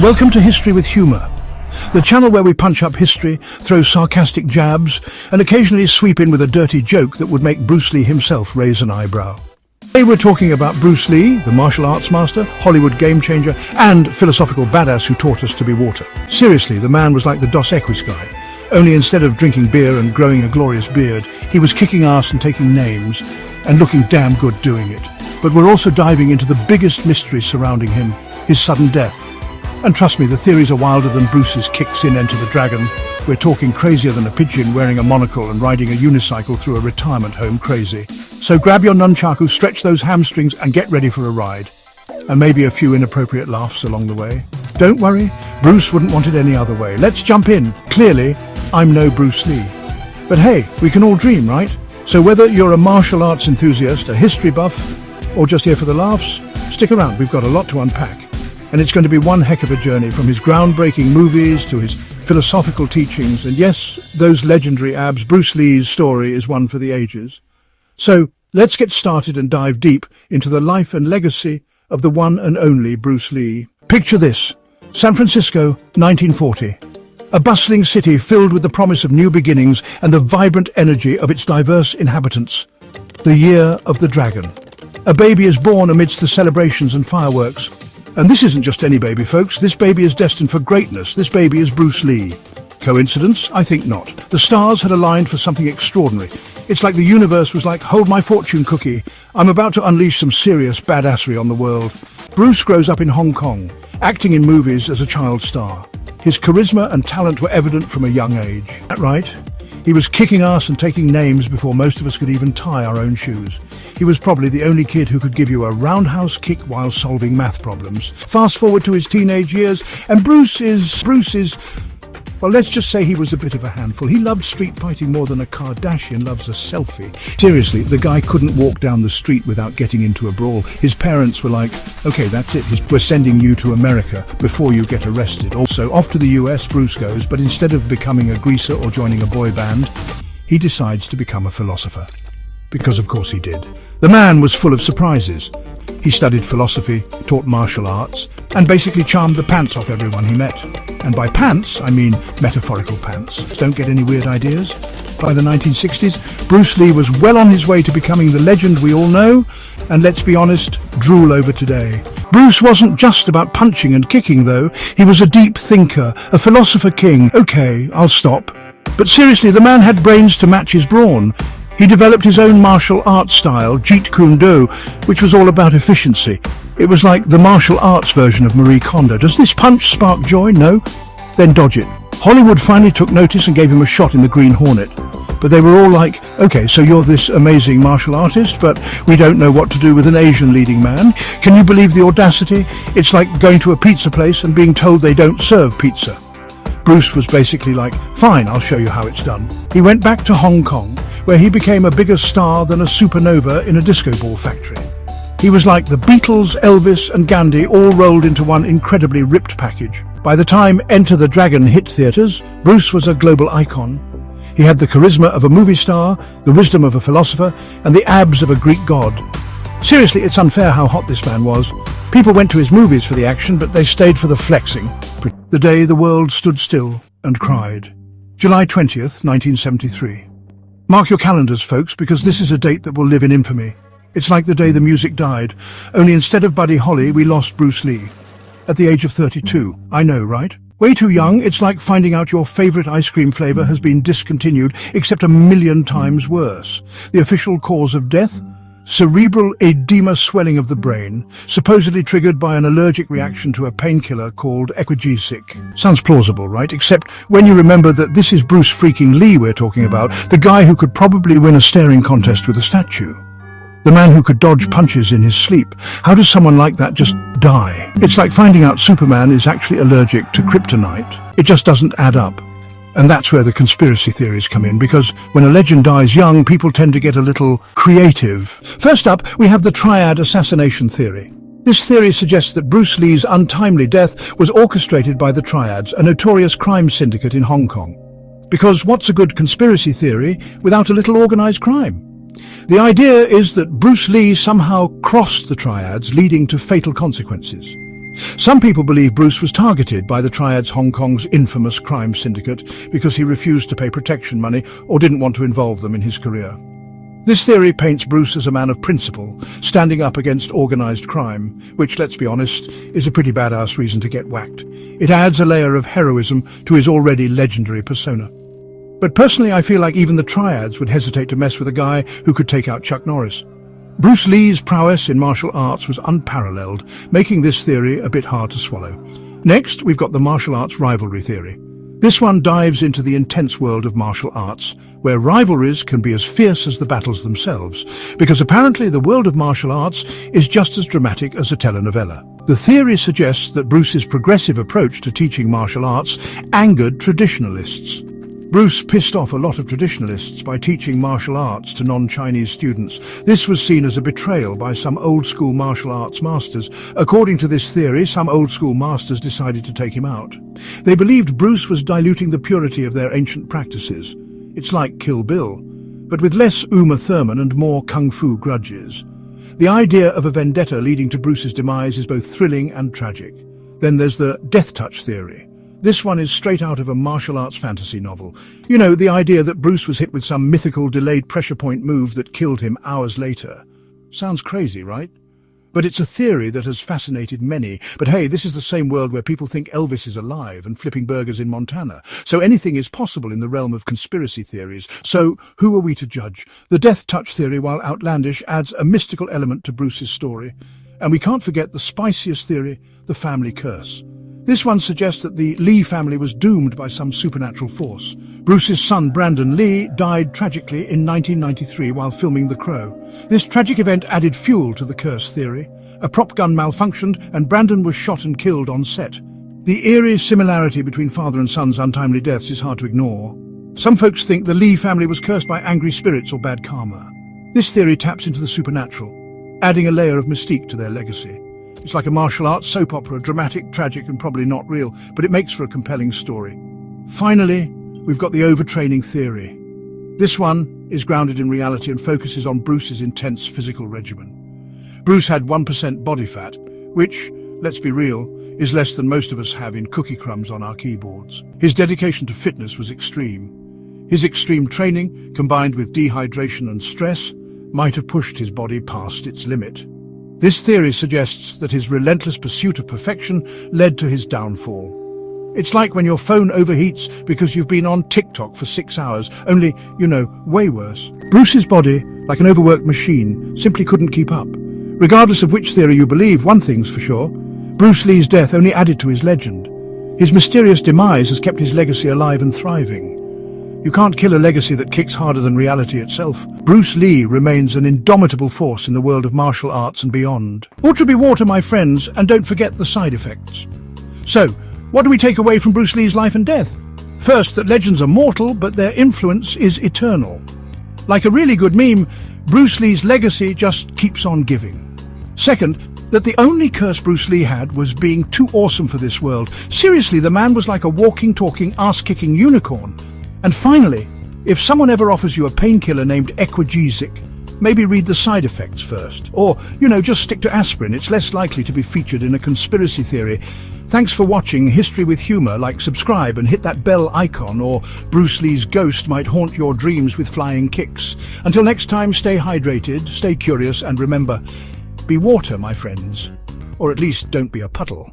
Welcome to History with Humour, the channel where we punch up history, throw sarcastic jabs, and occasionally sweep in with a dirty joke that would make Bruce Lee himself raise an eyebrow. Today we're talking about Bruce Lee, the martial arts master, Hollywood game changer, and philosophical badass who taught us to be water. Seriously, the man was like the Dos Equis guy. Only instead of drinking beer and growing a glorious beard, he was kicking ass and taking names, and looking damn good doing it. But we're also diving into the biggest mystery surrounding him, his sudden death. And trust me, the theories are wilder than Bruce's kicks in Enter the Dragon. We're talking crazier than a pigeon wearing a monocle and riding a unicycle through a retirement home crazy. So grab your nunchaku, stretch those hamstrings, and get ready for a ride. And maybe a few inappropriate laughs along the way. Don't worry, Bruce wouldn't want it any other way. Let's jump in. Clearly, I'm no Bruce Lee. But hey, we can all dream, right? So whether you're a martial arts enthusiast, a history buff, or just here for the laughs, stick around, we've got a lot to unpack. And it's going to be one heck of a journey, from his groundbreaking movies to his philosophical teachings. And yes, those legendary abs, Bruce Lee's story is one for the ages. So let's get started and dive deep into the life and legacy of the one and only Bruce Lee. Picture this: San Francisco, 1940. A bustling city filled with the promise of new beginnings and the vibrant energy of its diverse inhabitants. The year of the dragon. A baby is born amidst the celebrations and fireworks. And this isn't just any baby, folks. This baby is destined for greatness. This baby is Bruce Lee. Coincidence? I think not. The stars had aligned for something extraordinary. It's like the universe was like, hold my fortune cookie. I'm about to unleash some serious badassery on the world. Bruce grows up in Hong Kong, acting in movies as a child star. His charisma and talent were evident from a young age. Is that right? He was kicking ass and taking names before most of us could even tie our own shoes. He was probably the only kid who could give you a roundhouse kick while solving math problems. Fast forward to his teenage years, and Bruce is, well, let's just say he was a bit of a handful. He loved street fighting more than a Kardashian loves a selfie. Seriously, the guy couldn't walk down the street without getting into a brawl. His parents were like, okay, that's it. We're sending you to America before you get arrested. Also, off to the US Bruce goes, but instead of becoming a greaser or joining a boy band, he decides to become a philosopher. Because of course he did. The man was full of surprises. He studied philosophy, taught martial arts, and basically charmed the pants off everyone he met. And by pants, I mean metaphorical pants. Don't get any weird ideas? By the 1960s, Bruce Lee was well on his way to becoming the legend we all know, and let's be honest, drool over today. Bruce wasn't just about punching and kicking, though. He was a deep thinker, a philosopher king. Okay, I'll stop. But seriously, the man had brains to match his brawn. He developed his own martial arts style, Jeet Kune, which was all about efficiency. It was like the martial arts version of Marie Kondo. Does this punch spark joy? No? Then dodge it. Hollywood finally took notice and gave him a shot in the Green Hornet. But they were all like, okay, so you're this amazing martial artist, but we don't know what to do with an Asian leading man. Can you believe the audacity? It's like going to a pizza place and being told they don't serve pizza. Bruce was basically like, fine, I'll show you how it's done. He went back to Hong Kong, where he became a bigger star than a supernova in a disco ball factory. He was like the Beatles, Elvis and Gandhi all rolled into one incredibly ripped package. By the time Enter the Dragon hit theaters, Bruce was a global icon. He had the charisma of a movie star, the wisdom of a philosopher, and the abs of a Greek god. Seriously, it's unfair how hot this man was. People went to his movies for the action, but they stayed for the flexing. The day the world stood still and cried. July 20th, 1973. Mark your calendars, folks, because this is a date that will live in infamy. It's like the day the music died, only instead of Buddy Holly, we lost Bruce Lee. At the age of 32. I know, right? Way too young. It's like finding out your favorite ice cream flavor has been discontinued, except a million times worse. The official cause of death? Cerebral edema, swelling of the brain, supposedly triggered by an allergic reaction to a painkiller called exhaustion. Sounds plausible, right? Except when you remember that this is Bruce freaking Lee we're talking about, the guy who could probably win a staring contest with a statue. The man who could dodge punches in his sleep. How does someone like that just die? It's like finding out Superman is actually allergic to kryptonite. It just doesn't add up. And that's where the conspiracy theories come in, because when a legend dies young, people tend to get a little creative. First up, we have the Triad assassination theory. This theory suggests that Bruce Lee's untimely death was orchestrated by the Triads, a notorious crime syndicate in Hong Kong. Because what's a good conspiracy theory without a little organized crime? The idea is that Bruce Lee somehow crossed the Triads, leading to fatal consequences. Some people believe Bruce was targeted by the Triads, Hong Kong's infamous crime syndicate, because he refused to pay protection money or didn't want to involve them in his career. This theory paints Bruce as a man of principle, standing up against organized crime, which, let's be honest, is a pretty badass reason to get whacked. It adds a layer of heroism to his already legendary persona. But personally, I feel like even the Triads would hesitate to mess with a guy who could take out Chuck Norris. Bruce Lee's prowess in martial arts was unparalleled, making this theory a bit hard to swallow. Next, we've got the martial arts rivalry theory. This one dives into the intense world of martial arts, where rivalries can be as fierce as the battles themselves, because apparently the world of martial arts is just as dramatic as a telenovela. The theory suggests that Bruce's progressive approach to teaching martial arts angered traditionalists. Bruce pissed off a lot of traditionalists by teaching martial arts to non-Chinese students. This was seen as a betrayal by some old-school martial arts masters. According to this theory, some old-school masters decided to take him out. They believed Bruce was diluting the purity of their ancient practices. It's like Kill Bill, but with less Uma Thurman and more kung fu grudges. The idea of a vendetta leading to Bruce's demise is both thrilling and tragic. Then there's the death touch theory. This one is straight out of a martial arts fantasy novel. You know, the idea that Bruce was hit with some mythical delayed pressure point move that killed him hours later. Sounds crazy, right? But it's a theory that has fascinated many. But hey, this is the same world where people think Elvis is alive and flipping burgers in Montana. So anything is possible in the realm of conspiracy theories. So who are we to judge? The death touch theory, while outlandish, adds a mystical element to Bruce's story. And we can't forget the spiciest theory, the family curse. This one suggests that the Lee family was doomed by some supernatural force. Bruce's son, Brandon Lee, died tragically in 1993 while filming The Crow. This tragic event added fuel to the curse theory. A prop gun malfunctioned and Brandon was shot and killed on set. The eerie similarity between father and son's untimely deaths is hard to ignore. Some folks think the Lee family was cursed by angry spirits or bad karma. This theory taps into the supernatural, adding a layer of mystique to their legacy. It's like a martial arts soap opera, dramatic, tragic, and probably not real, but it makes for a compelling story. Finally, we've got the overtraining theory. This one is grounded in reality and focuses on Bruce's intense physical regimen. Bruce had 1% body fat, which, let's be real, is less than most of us have in cookie crumbs on our keyboards. His dedication to fitness was extreme. His extreme training, combined with dehydration and stress, might have pushed his body past its limit. This theory suggests that his relentless pursuit of perfection led to his downfall. It's like when your phone overheats because you've been on TikTok for 6 hours, only, way worse. Bruce's body, like an overworked machine, simply couldn't keep up. Regardless of which theory you believe, one thing's for sure: Bruce Lee's death only added to his legend. His mysterious demise has kept his legacy alive and thriving. You can't kill a legacy that kicks harder than reality itself. Bruce Lee remains an indomitable force in the world of martial arts and beyond. Water be water, my friends, and don't forget the side effects. So, what do we take away from Bruce Lee's life and death? First, that legends are mortal, but their influence is eternal. Like a really good meme, Bruce Lee's legacy just keeps on giving. Second, that the only curse Bruce Lee had was being too awesome for this world. Seriously, the man was like a walking, talking, ass-kicking unicorn. And finally, if someone ever offers you a painkiller named Equagesic, maybe read the side effects first. Or, just stick to aspirin. It's less likely to be featured in a conspiracy theory. Thanks for watching History with Humour. Subscribe and hit that bell icon, or Bruce Lee's ghost might haunt your dreams with flying kicks. Until next time, stay hydrated, stay curious, and remember, be water, my friends. Or at least don't be a puddle.